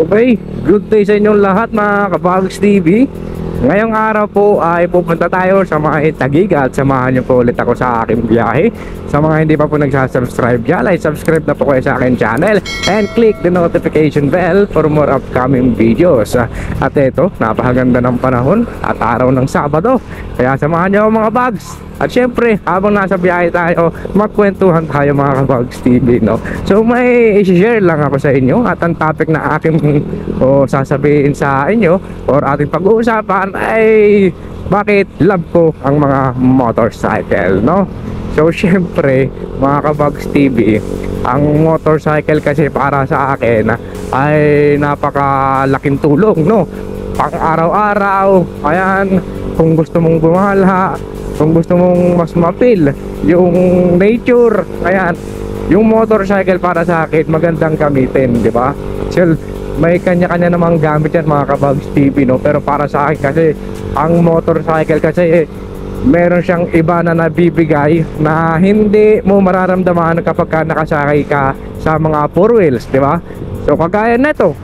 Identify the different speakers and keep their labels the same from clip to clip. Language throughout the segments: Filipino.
Speaker 1: Okay, good day sa inyong lahat mga Kabags TV. Ngayong araw po ay pupunta tayo sa mga Taguig at samahan niyo po ulit ako sa aking biyahe. Sa mga hindi pa po nagsasubscribe dyan, ay subscribe na po kayo sa aking channel and click the notification bell for more upcoming videos. At ito, napakaganda ng panahon at araw ng Sabado, kaya samahan niyo mga Bags. At syempre, habang nasa biyahe tayo, magkwentuhan tayo mga Kabags TV, no? So may i-share lang ako sa inyo at ang topic na aking sasabihin sa inyo or ating pag-uusapan ay bakit love ko ang mga motorcycle, no? So syempre, mga Kabags TV, ang motorcycle kasi para sa akin ay napakalaking tulong, no? Pang araw-araw, ayan, kung gusto mong gumala, kung gusto mong mas mapil yung nature, ayan, yung motorcycle para sa akin magandang gamitin, di ba? So, may kanya-kanya namang gamit yan mga Kabags TV, no? Pero para sa akin kasi ang motorcycle kasi meron siyang iba na nabibigay na hindi mo mararamdaman kapag ka nakasakay ka sa mga four wheels, di ba? So kagaya nito,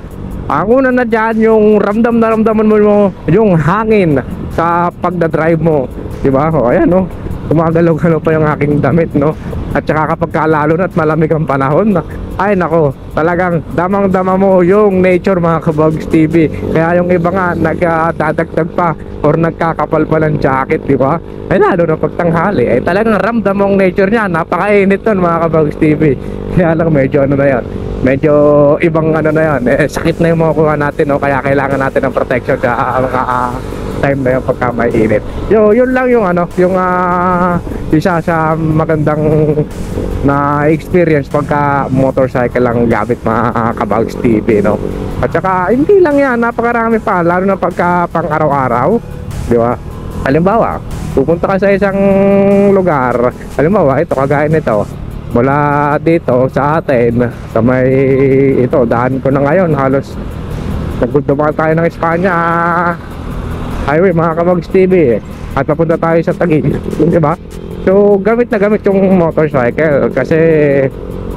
Speaker 1: ang una na dyan, yung ramdam na ramdaman mo yung hangin sa pagdadrive mo, di ba? O ayan, no, gumagalaw-galaw pa yung aking damit, no? At saka kapag kalalo na at malamig ang panahon, ay nako, talagang damang-dama mo yung nature mga Kabags TV. Kaya yung iba nga nagdadagdag pa or nagkakapal pa ng jacket, di ba? Ay lalo na pagtanghali, ay talagang ramdam mong nature niya, napakainit nun mga Kabags TV. Kaya lang medyo ano na yan, medyo ibang ano na yan, sakit na yung makukuha natin, no? Kaya kailangan natin ng protection sa mga time na yung pagka may init. Yun lang yung ano, yung isa sa magandang na experience pagka motorcycle lang gamit mga Kabags TV, no? At saka hindi lang yan, napakarami pa, lalo na pagka pang araw-araw, di ba? Halimbawa, pupunta ka sa isang lugar, halimbawa ito, kagaya nito, mula dito sa atin sa may ito, daan ko na ngayon, halos nagdumaan tayo ng Espanya highway mga Kabags TV, at papunta tayo sa Taguig, di ba? So gamit na gamit yung motorcycle kasi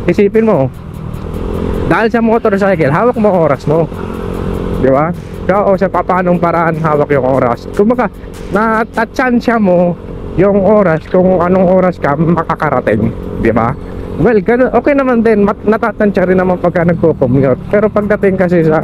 Speaker 1: isipin mo, dahil sa motorcycle hawak mo oras mo, di ba? So sa paanong paraan hawak yung oras, kumbaga natatsansya mo yung oras kung anong oras ka makakarating, di ba? Well, ganun, okay naman din, natatansya rin naman pagka nagko-commute. Pero pagdating kasi sa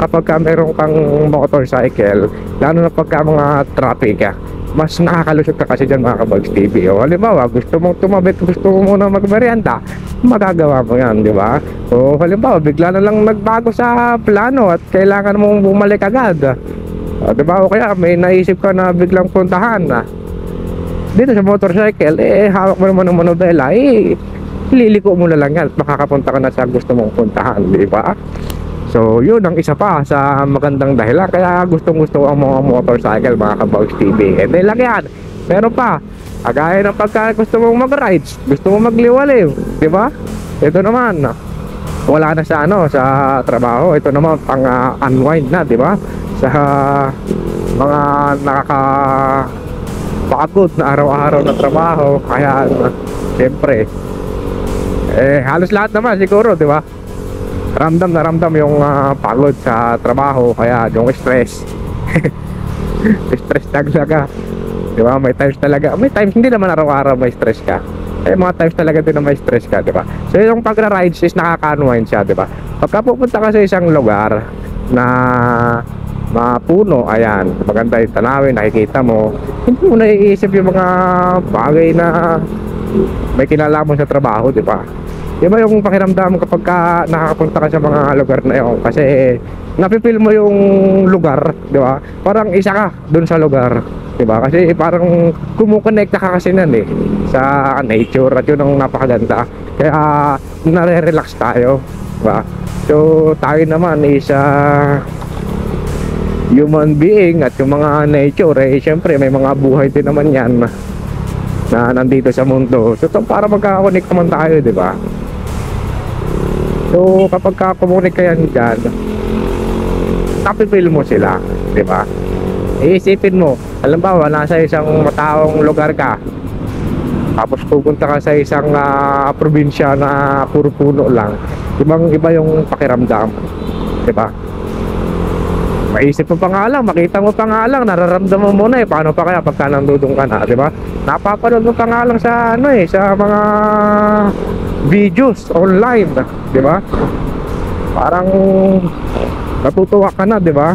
Speaker 1: kapag ka meron kang motorcycle, lalo na pagka mga traffic ka, mas nakakalusot ka kasi dyan mga Kabags TV. O halimbawa, gusto mong tumabit, gusto mo muna magmerienda, magagawa mo yan, di ba? O halimbawa, bigla na lang nagbago sa plano at kailangan mong bumalik agad, di ba? O kaya may naisip ka na biglang puntahan dito sa motorcycle, hawak mo naman ng manobela, liliko mo na lang yan at makakapunta ka na sa gusto mong puntahan, di ba? So yun ang isa pa sa magandang dahilan kaya gustong-gusto ang mga motorcycle mga Kabags TV. And then lang yan, meron pa, kagaya ng pagka gusto mong mag-rides, gusto mong magliwaliw, di ba? Ito naman, wala na sa ano, sa trabaho, ito naman pang unwind na, di ba? Sa mga nakakapagod na araw-araw na trabaho, kaya siyempre halos lahat naman siguro, di ba? Ramdam na ramdam yung pagod sa trabaho, kaya yung stress stress talaga, di ba? May times talaga, may times hindi naman araw-araw may stress ka, mga times talaga din na may stress ka, di ba? So yung pagra-rides is nakaka-unwind siya, di ba? Pagka pupunta ka sa isang lugar na mapuno, ayan, maganda yung tanawin, nakikita mo, hindi mo naiisip yung mga bagay na may kinalaman sa trabaho, di ba? Di ba yung pakiramdam kapag ka nakakapunta ka sa mga lugar na yun, kasi napipil mo yung lugar, di ba? Parang isa ka dun sa lugar, di ba? Kasi parang kumukonekta ka kasi nan sa nature, at yun ang napakaganda. Kaya nare-relax tayo, di ba? So tayo naman is human being, at yung mga nature, syempre may mga buhay din naman yan na nandito sa mundo. So para magkakakonek naman tayo, di ba? So kapag ka-communicate ka yan dyan, napipil mo sila, di ba? Iisipin mo, halimbawa nasa isang mataong lugar ka, tapos pupunta ka sa isang probinsya na puro puno lang, ibang iba yung pakiramdam, di ba? Maisip mo pa nga lang, makita mo pa nga lang, nararamdaman mo na eh. Paano pa kaya pagka nandudong ka na, di ba? Napapanood mo pa nga lang sa ano eh, sa mga videos online, di ba? Parang natutuwa ka na, di ba?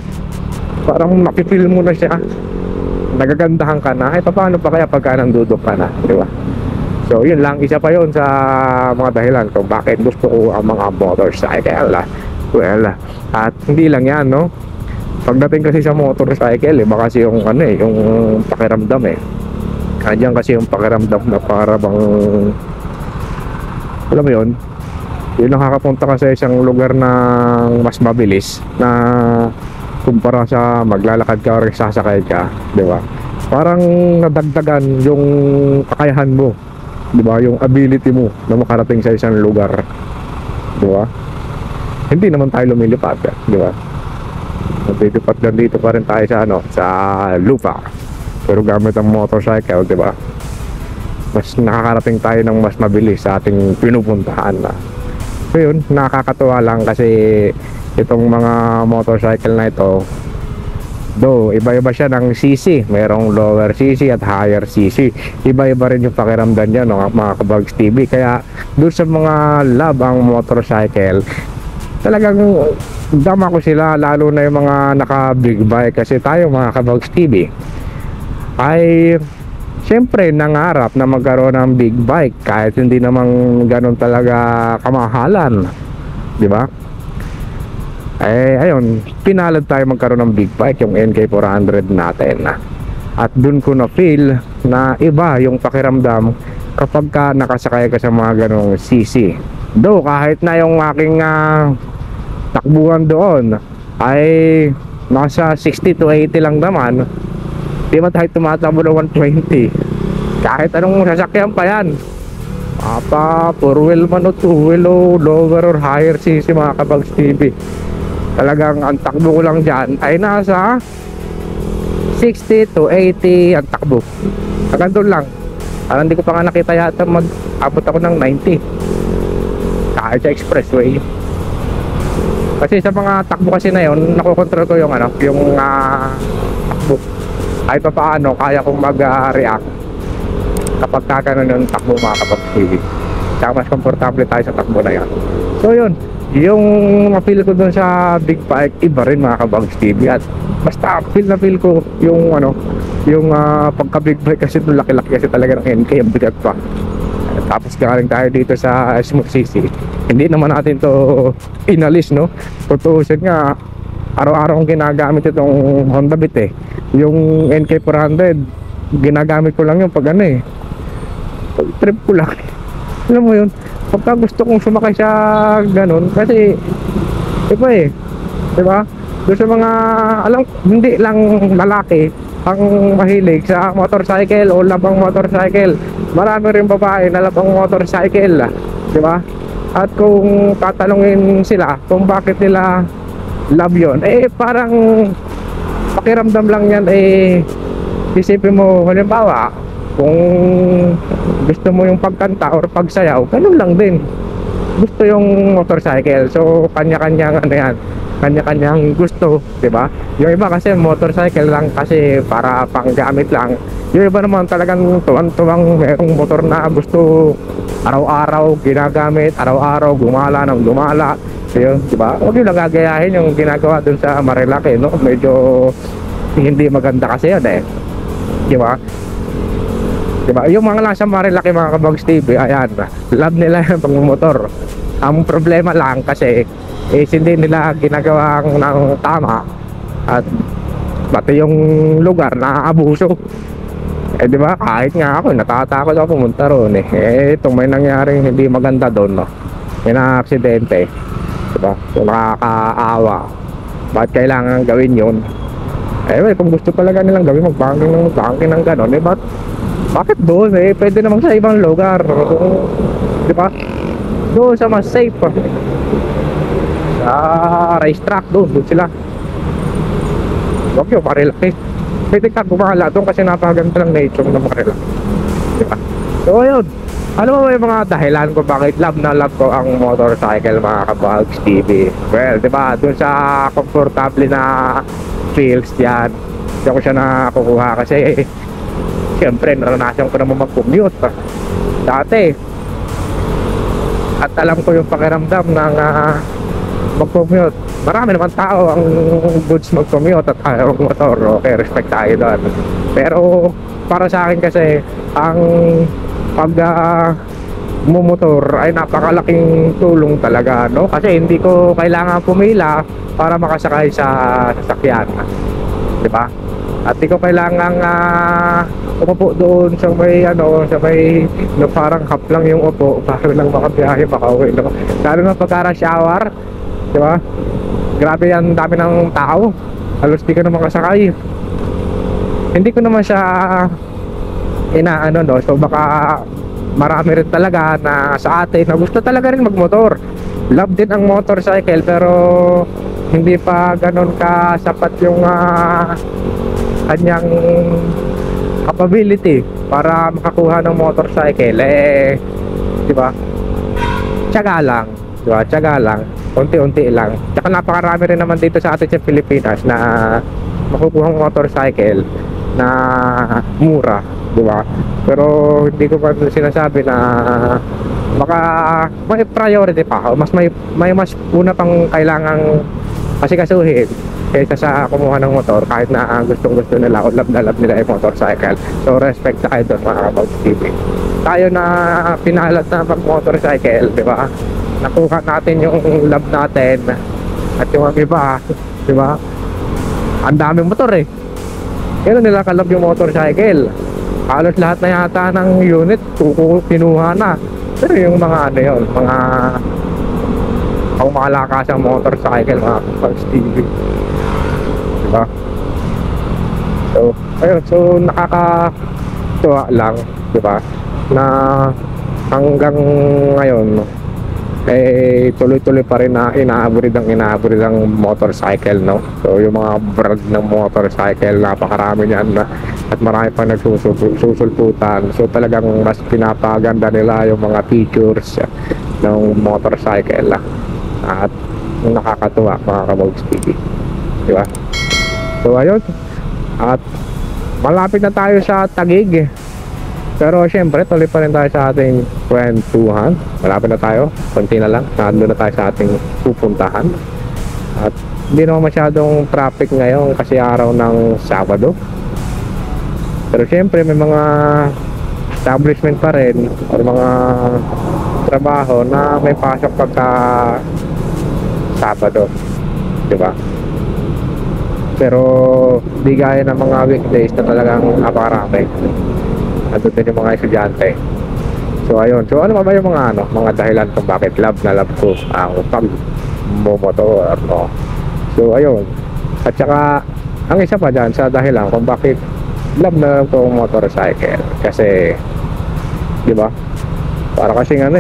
Speaker 1: Parang makifeel mo na siya, nagagandahan ka na. Eh paano pa kaya pagka nandudong ka na, di ba? So yun lang, isa pa yun sa mga dahilan kung bakit gusto ko ang mga motorcycle. Well, at hindi lang yan, no? Pagdating kasi sa motorcycle, iba kasi yung ano eh, yung pakiramdam eh. Kanyan kasi yung pakiramdam na para bang, alam mo yun, yung nakakapunta ka sa isang lugar na mas mabilis na kumpara sa maglalakad ka or sasakay ka, di ba? Parang nadagdagan yung kakayahan mo, di ba? Yung ability mo na makarating sa isang lugar, di ba? Hindi naman tayo lumilipat, di ba? Nandito pa rin tayo sa ano, sa lupa. Pero gamit ang motorcycle, di ba? Mas nakakarating tayo ng mas mabilis sa ating pinupuntahan na. So yun, nakakatuwa lang kasi itong mga motorcycle na ito, do iba-iba siya ng CC. Mayroong lower CC at higher CC. Iba-iba rin yung pakiramdam niya, no, mga Kabags TV. Kaya doon sa mga love ang motorcycle, talagang dama ko sila, lalo na yung mga naka big bike. Kasi tayo mga Kabags TV ay siyempre nangarap na magkaroon ng big bike kahit hindi namang ganun talaga kamahalan, di ba? Eh ayun, pinalad tayo magkaroon ng big bike, yung NK400 natin. At dun ko na feel na iba yung pakiramdam kapag ka nakasakay ka sa mga ganong CC. Do kahit na yung aking takbuhan doon ay nasa 60 to 80 lang naman, di ba tayo tumatakbo ng 120? Kahit anong sasakyan pa yan, pa 4-wheel man o 2-wheel o lower or higher CC mga Kabags TV, talagang ang takbo ko lang dyan ay nasa 60 to 80 ang takbo. Hanggang doon lang. Parang hindi ko pa nga nakita yata mag-abot ako ng 90 kahit sa expressway. Kasi sa mga takbo kasi na yun, nakokontrol ko yung ano, yung takbo. Ay pa paano kaya kong mag-react kapag kakanon yung takbo mga Kabags TV. Kaya mas komportable tayo sa takbo na yan. So yun, yung ma-feel ko dun sa big bike, iba rin mga Kabags TV. At basta feel ko yung ano, yung pagka big bike kasi dun laki-laki kasi talaga ng NK, ang bigat pa. Tapos galing tayo dito sa Smooth CC, hindi naman natin to inalis, no? Tutuusin nga, araw-araw kong ginagamit itong Honda Beat eh. Yung NK400 ginagamit ko lang yung pag ano eh, pag trip ko lang. Alam mo yun, pagka gusto kong sumakay sa ganun, kasi iba eh, diba? Doon sa mga, alam, hindi lang lalaki ang mahilig sa motorcycle o labang motorcycle, marami rin babae na labang motorcycle, diba? At kung tatanungin sila kung bakit nila love yun, eh parang pakiramdam lang yan. Eh isipin mo, halimbawa kung gusto mo yung pagkanta or pagsayaw, ganun lang din, gusto yung motorcycle. So kanya-kanyang ano yan, kanya-kanyang gusto, diba? Yung iba kasi motorcycle lang kasi para panggamit lang. Yung iba naman talagang tuwang-tuwang merong motor na gusto araw-araw ginagamit, araw-araw gumala ng gumala. So yun, diba? Huwag yung nagagayahin yung ginagawa dun sa Marilaki, no? Medyo hindi maganda kasi yun eh, diba? Diba? Yung mga nasa Marilaki mga Kabags TV, ayan, love nila yung pagmumotor. Ang problema lang kasi hindi nila ginagawa ng tama, at pati yung lugar na abuso. Eh di ba, kahit nga ako natatakot ako pumunta roon eh. Itong may nangyaring hindi maganda doon, no? May na-aksidente, di ba? So nakakaawa. Bakit kailangan gawin yun? Eh well, kung gusto talaga nilang gawin mag-banking ng gano'n, eh bakit doon? Eh pwede naman sa ibang lugar, di ba? Doon sa mas safe, sa racetrack, doon sila. Huwag yung Marilaki. Pwede ka gumala doon kasi napakaganda lang nature ng Marilaki, diba? So ayun, Ano ba yung mga dahilan ko bakit love na love ko ang motorcycle, mga kabags TV? Well, di ba, dun sa komportable na feels yan, hindi ako siya nakukuha kasi siyempre naranasan ko naman mag-commute dati. At alam ko yung pakiramdam ng mag-commute. Marami naman tao ang goods mag-commute at ayaw motor. Okay, respect tayo doon. Pero para sa akin kasi, ang pag mumotor ay napakalaking tulong talaga, no? Kasi hindi ko kailangan pumila para makasakay sa sasakyan, di ba? At di ko kailangan umupo doon sa may sa may no, parang hap lang yung upo para lang makabiyahe, makauwi, no? Lalo na pagka rush hour, di ba? Grabe yan, dami ng tao, halos di ka na makasakay. Hindi ko naman siya inaano, no? So baka marami rin talaga na sa atin na gusto talaga rin magmotor. Love din ang motorcycle, pero hindi pa ganon ka sapat yung kanyang capability para makakuha ng motorcycle. Di ba? Tiyaga lang, di ba? Tiyaga lang, unti-unti lang. Tsaka napakarami rin naman dito sa atin sa Pilipinas na makukuha ng motorcycle na mura, di ba? Pero hindi ko pa sinasabi na baka may priority pa, mas may mas una pang kailangang asikasuhin kaysa sa kumuha ng motor, kahit na gustong gusto nila o love na love nila yung motorcycle. So respect tayo doon, mga Kabags TV. Tayo na pinalat na mag motorcycle, di ba? Nakuha natin yung love natin at yung iba, di ba? Ang daming motor eh. Kaya nila kalab yung motorcycle. Halos lahat na yata ng unit kinuha na. Pero yung mga yun, mga malakas ang motorcycle, mga Kabags TV, diba? So ayun, so nakakatuwa lang, diba, na hanggang ngayon tuloy-tuloy pa rin na inaabrid ang motorcycle, no? So yung mga brand ng motorcycle, napakarami niyan at marami pa nagsusulputan. So talagang mas pinapaganda nila yung mga features ng motorcycle at nakakatuwa, mga Kabags TV, di ba? So ayun, at malapit na tayo sa Taguig. Pero syempre, tuloy pa rin tayo sa ating kwentuhan. Malapit na tayo, konti na lang. Nandun na tayo sa ating pupuntahan. At hindi naman masyadong traffic ngayon kasi araw ng Sabado. Pero syempre, may mga establishment pa rin o mga trabaho na may pasok pagka Sabado, diba? Pero di gaya ng mga weekdays na talagang napakarami. Andun din yung mga estudyante. So ayun, so ano ba yung mga dahilan kung bakit love na love ko ang pagmumotor, no? So ayun, at saka ang isa pa dyan sa dahilan kung bakit love na love ko ang motorcycle, kasi di ba, para kasing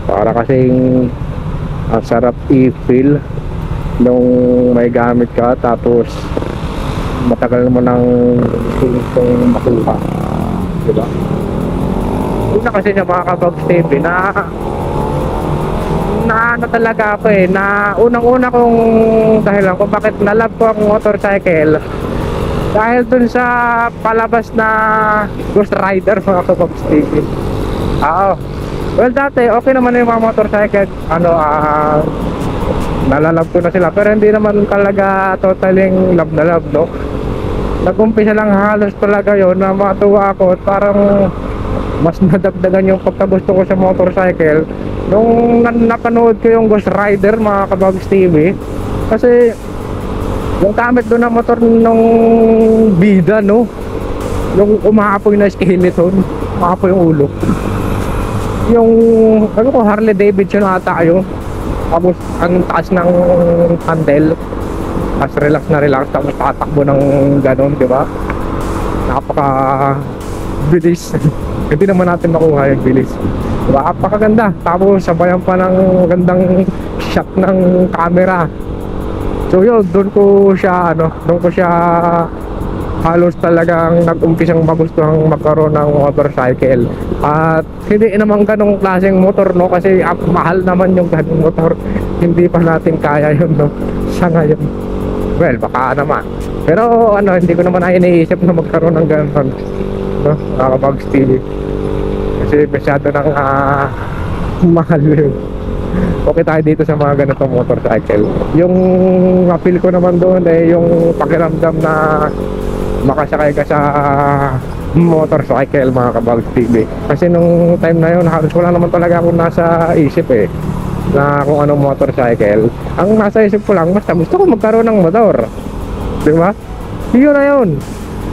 Speaker 1: para kasing ang sarap i-feel nung may gamit ka tapos matagal mo nang gustong makuha, diba? Una kasi niya, mga Kabags TV, na talaga ako na unang-una kong dahilan kung bakit nalove ko ang motorcycle dahil dun sa palabas na Ghost Rider, mga Kabags TV. Well, dati okay naman yung mga motorcycle, nalalove ko na sila, pero hindi naman talaga totaling love na love, no? Nag-umpisa lang halos talaga yun na matuwa ako at parang mas nadagdagan yung pagkagusto ko sa motorcycle nung napanood ko yung Ghost Rider, mga Kabags TV. Kasi yung gamit doon na motor nung bida, no, yung umaapoy na skeleton, umaapoy yung ulo, yung Harley Davidson ata yun. Tapos ang taas ng handle, tapos relax na relax, tapos tatakbo ng ganon, di ba? Napaka bilis. Hindi naman natin makuha yung bilis, di ba? Napakaganda. Tapos sabayan pa ng gandang shot ng camera. So yun, doon ko siya halos talagang nag-umpisang magustuhan magkaroon ng motorcycle. At hindi naman ganong klaseng motor, no, kasi mahal naman yung ganong motor. Hindi pa natin kaya yun, no, sa ngayon. Well, baka naman, pero ano, hindi ko naman ay iniisip na magkaroon ng ganon, no, Kabags TV, kasi masyado nang mahal yun. Okay tayo dito sa mga ganitong motorcycle. Yung appeal ko naman doon yung pakiramdam na makasakay ka sa motorcycle, mga Kabags TV. Kasi nung time na yun, halos wala naman talaga akong nasa isip na kung anong motorcycle. Ang nasa isip ko lang, basta gusto ko magkaroon ng motor, di ba? Yun na yun.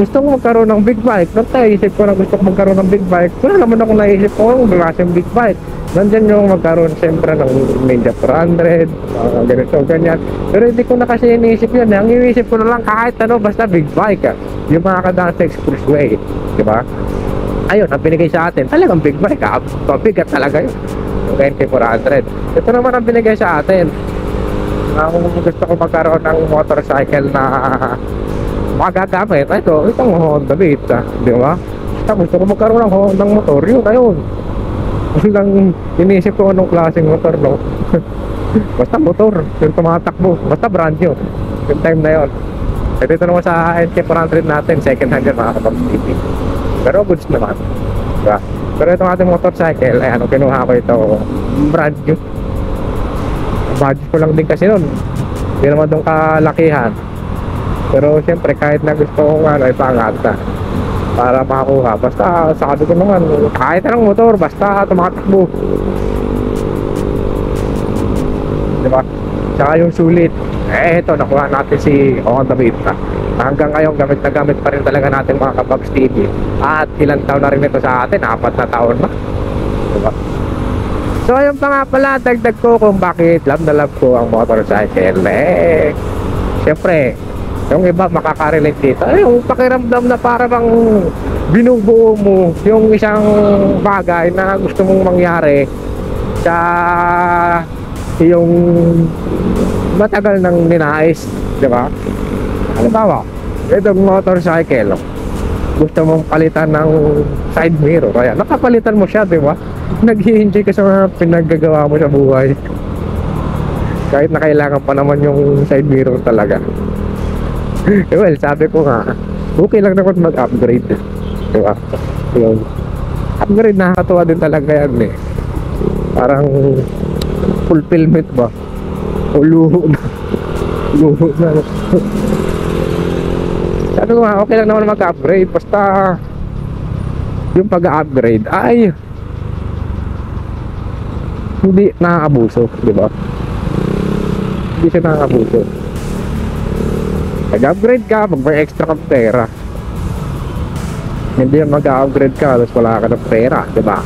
Speaker 1: Gusto ko magkaroon ng big bike. Nung isip ko na gusto ko magkaroon ng big bike, wala naman ako naisip ko yung klaseng big bike. Nandyan yung magkaroon siyempre ng Ninja 400, ganito, ganyan. Pero hindi ko na kasi iniisip yun. Ang iniisip ko na lang kahit ano, basta big bike. Yung mga kadaan sa expressway, di ba? Ayun, ang binigay sa atin, talagang big bike. Pabigat talaga yun. Yung NT400. Ito naman ang binigay sa atin. Kung gusto ko magkaroon ng motorcycle na magagamit, itong Honda Beat, di ba? Gusto ko magkaroon ng motor, yun na yun. Walang iniisip ko anong klaseng motor, no. Basta motor yung tumatakbo, basta brand new yung time na yun. At ito naman sa NT400 natin, second hand yan, mga Kabags TV, pero goods naman, diba? Pero itong ating motorcycle, ayan, kinuha ko ito, brand new. Budget ko lang din kasi nun, hindi naman doon kalakihan. Pero siyempre kahit na gusto kong ipangat na para makakuha, basta sabi ko naman, kahit anong motor, basta tumatakbo, diba? Tsaka yung sulit, ito, nakuha natin si Honda Beat. Hanggang ngayon, gamit na gamit pa rin talaga natin, mga Kabags TV. At ilang taon na rin ito sa atin, 4 na taon na, diba? So ayun pa nga pala, dagdag ko kung bakit love na love ko ang motorcycle. Siyempre, yung iba makakarelate dito, yung pakiramdam na parang binubuo mo yung isang bagay na gusto mong mangyari sa yung matagal nang ninais, di ba? Halimbawa, itong motorcycle, gusto mong palitan ng side mirror, kaya nakapalitan mo siya, di ba? Nag-i-enjoy ka sa mga pinaggagawa mo sa buhay, kahit na kailangan pa naman yung side mirror talaga. Well, sabi ko nga, okay lang naman mag-upgrade, diba? Yung upgrade, nakakatuwa din talaga yan parang fulfillment ba, o luho na. Luho na. Sabi ko nga, okay lang naman mag-upgrade, basta yung pag-upgrade ay hindi nakakabuso, diba? Hindi siya nakakabuso. Mag-upgrade ka pag may extra kang pera. Hindi yung mag-upgrade ka tapos wala ka ng pera, diba?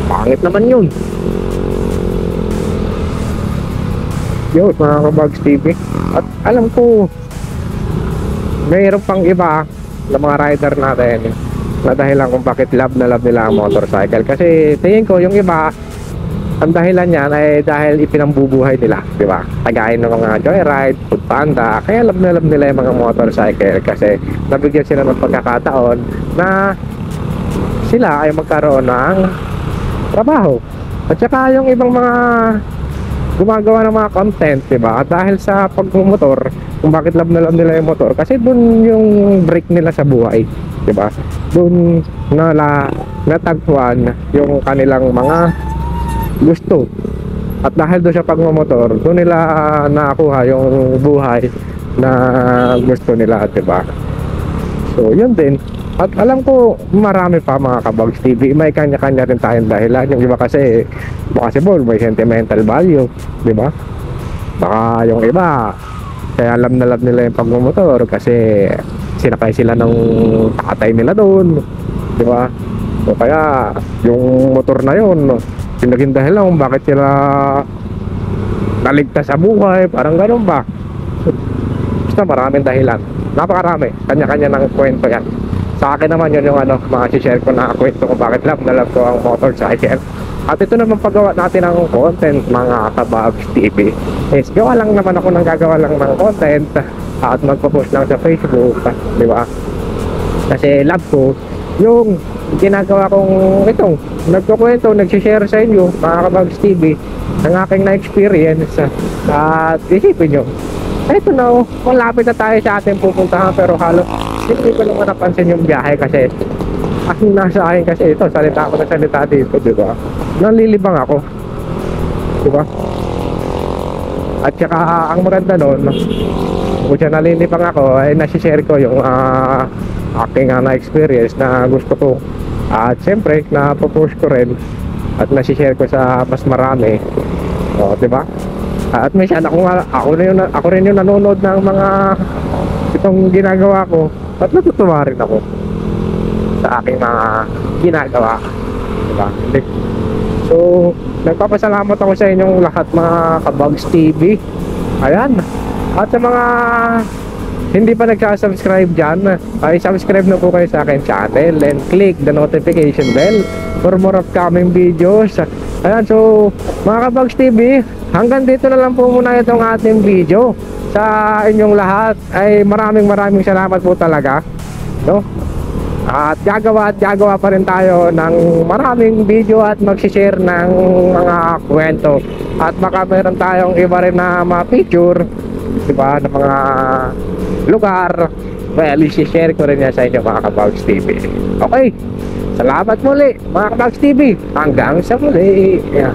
Speaker 1: Pangit naman yun. Yun, mga Kabags TV. At alam ko, mayroon pang iba na mga rider natin na dahilan kung bakit love na love nila ang motorcycle. Kasi tingin ko yung iba, ang dahilan niyan ay dahil ipinambubuhay nila, di ba? Tagayin ng mga joyride, foodpanda, kaya love na love nila yung mga motorcycle kasi nabigyan sila ng pagkakataon na sila ay magkaroon ng trabaho. At saka yung ibang mga gumagawa ng mga content, di ba? At dahil sa pagmumotor, kung bakit love na love nila yung motor, kasi dun yung break nila sa buhay, di ba? Dun natagpuan yung kanilang mga gusto. At dahil doon sa pagmamotor, doon nila nakakuha yung buhay na gusto nila, diba? So yun din. At alam ko marami pa, mga Kabags TV, may kanya-kanya rin tayong dahilan. Yung iba kasi possible may sentimental value, diba? Baka yung iba kaya alam na love nila yung pagmamotor kasi sinakay sila ng tatay nila doon, diba? So kaya yung motor na yun naging dahilan kung bakit sila naligtas sa buhay, parang ganun ba? Basta maraming dahilan, napakarami, kanya-kanya ng kwento yan. Sa akin naman yun yung mga share ko na kwento kung bakit love na love ko ang motorcycle. At ito naman paggawa natin ng content, mga Kabags TV, is gawa lang naman ako ng gagawa lang ng content at magpo-post lang sa Facebook, di ba? Kasi love ko yung ginagawa kong itong nagkukwento, nagsishare sa inyo mga Kabags TV ng aking na-experience. At isipin nyo, eto na oh, malapit na tayo sa ating pupuntahan, pero halos hindi ko naman napansin yung biyahe kasi ang nasa akin kasi ito, salita ako na salita dito, di ba? Nalilibang ako, di ba? At saka ang maganda nun, kung siya nalilibang ako, ay nasishare ko yung aking na-experience na gusto ko. At siyempre, napopost ko rin at nasishare ko sa mas marami. O, di ba? At minsan ako rin yung nanonood ng mga itong ginagawa ko at natutuwa rin ako sa aking mga ginagawa, diba? So nagpapasalamat ako sa inyong lahat mga Kabags TV. Ayan, at sa mga hindi pa nagsasubscribe dyan, ay subscribe na po kayo sa akin channel and click the notification bell for more upcoming videos. Ayan, so mga Kabags TV, hanggang dito na lang po muna itong ating video. Sa inyong lahat ay maraming salamat po talaga, no? At gagawa pa rin tayo ng maraming video at magsishare ng mga kwento. At baka meron tayong iba rin na mga picture, diba, ng mga lugar. Well, i-share ko rin yan sa inyo mga Kabags TV. Okay, salamat muli mga Kabags TV. Hanggang sa muli. Yeah.